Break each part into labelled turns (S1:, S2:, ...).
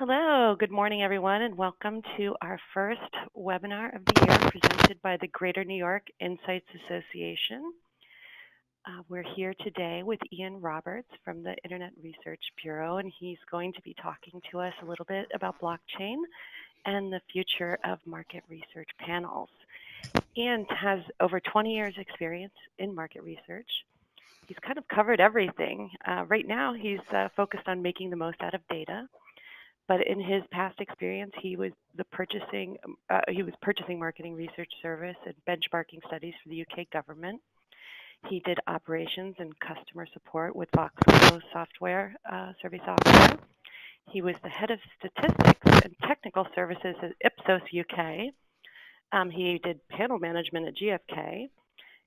S1: Hello, good morning, everyone, and welcome to our first webinar of the year presented by the Greater New York Insights Association. We're here today with Ian Roberts from the Internet Research Bureau, and he's going to be talking to us a little bit about blockchain and the future of market research panels. Ian has over 20 years experience in market research. He's kind of covered everything. Right now, he's focused on making the most out of data. But in his past experience, he was purchasing marketing research service and benchmarking studies for the UK government. He did operations and customer support with Voxco software, survey software. He was the head of statistics and technical services at Ipsos UK. He did panel management at GfK.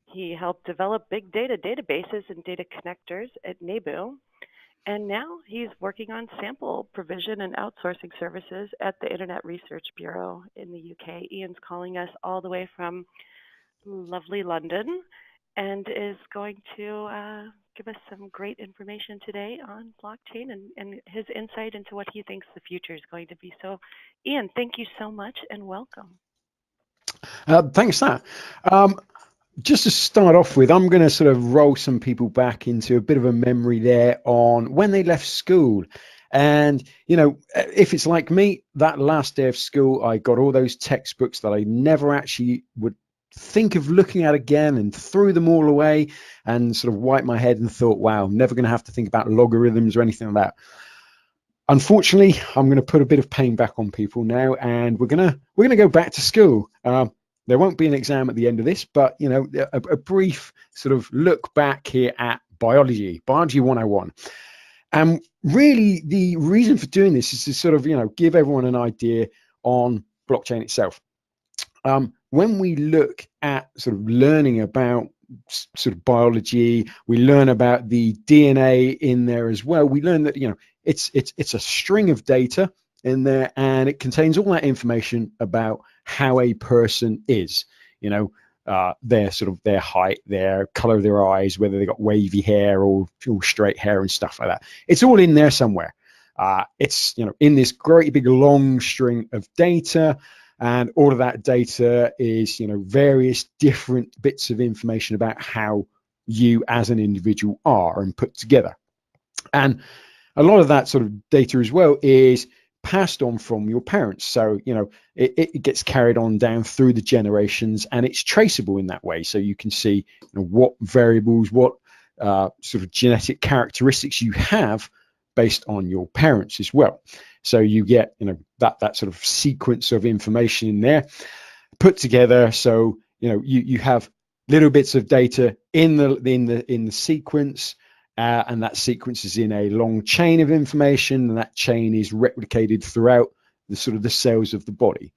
S1: He helped develop big data databases and data connectors at NABU. And now he's working on sample provision and outsourcing services at the Internet Research Bureau in the UK. Ian's calling us all the way from lovely London and is going to give us some great information today on blockchain and his insight into what he thinks the future is going to be. So, Ian, thank you so much and welcome.
S2: Thanks, Nat. Just to start off with, I'm going to sort of roll some people back into a bit of a memory there on when they left school. And, you know, if it's like me, that last day of school, I got all those textbooks that I never actually would think of looking at again and threw them all away and sort of wiped my head and thought, wow, I'm never going to have to think about logarithms or anything like that. Unfortunately, I'm going to put a bit of pain back on people now, and we're going to go back to school. There won't be an exam at the end of this, but you know, a brief sort of look back here at biology 101. And really, the reason for doing this is to sort of, you know, give everyone an idea on blockchain itself. When we look at sort of learning about sort of biology, we learn about the DNA in there as well. We learn that, you know, it's a string of data in there, and it contains all that information about how a person is, you know, their height, their color of their eyes, whether they got wavy hair or straight hair and stuff like that. It's all in there somewhere. It's, you know, in this great big long string of data, and all of that data is, you know, various different bits of information about how you as an individual are and put together. And a lot of that sort of data as well is passed on from your parents. So, you know, it gets carried on down through the generations, and it's traceable in that way. So you can see, you know, what variables, what sort of genetic characteristics you have based on your parents as well. So you get, you know, that sort of sequence of information in there put together. So, you know, you have little bits of data in the sequence. And that sequence is in a long chain of information, and that chain is replicated throughout the sort of the cells of the body.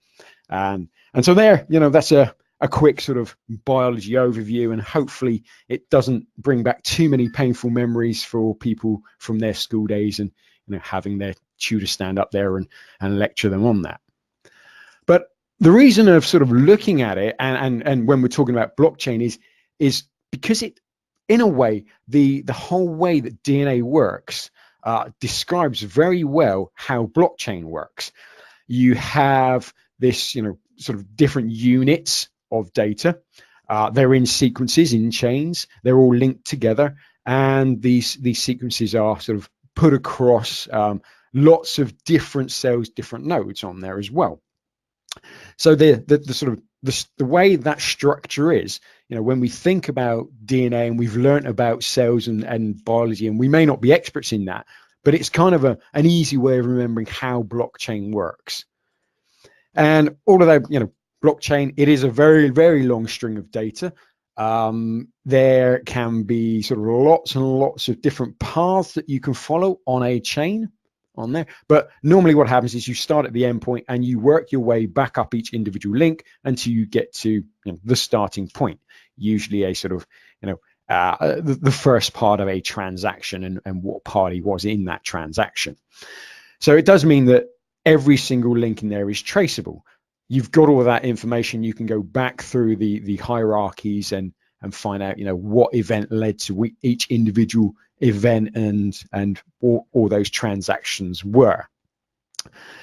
S2: And so there, you know, that's a quick sort of biology overview, and hopefully it doesn't bring back too many painful memories for people from their school days and, you know, having their tutor stand up there and lecture them on that. But the reason of sort of looking at it and when we're talking about blockchain is because it, in a way, the whole way that DNA works describes very well how blockchain works. You have this, you know, sort of different units of data. They're in sequences, in chains. They're all linked together, and these sequences are sort of put across lots of different cells, different nodes on there as well. So the sort of the way that structure is, you know, when we think about DNA and we've learned about cells and biology, and we may not be experts in that, but it's kind of an easy way of remembering how blockchain works. And all of that, you know, blockchain, it is a very, very long string of data. There can be sort of lots and lots of different paths that you can follow on a chain on there, but normally what happens is you start at the endpoint and you work your way back up each individual link until you get to, you know, the starting point, usually a sort of, you know, the first part of a transaction and what party was in that transaction. So it does mean that every single link in there is traceable. You've got all of that information. You can go back through the hierarchies and find out, you know, what event led to each individual event and all those transactions were.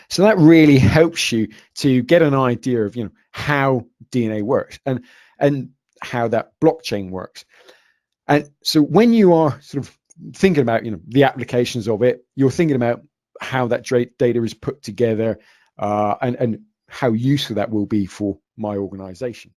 S2: So that really helps you to get an idea of, how DNA works and how that blockchain works. And so when you are sort of thinking about, the applications of it, you're thinking about how that data is put together, and how useful that will be for my organization.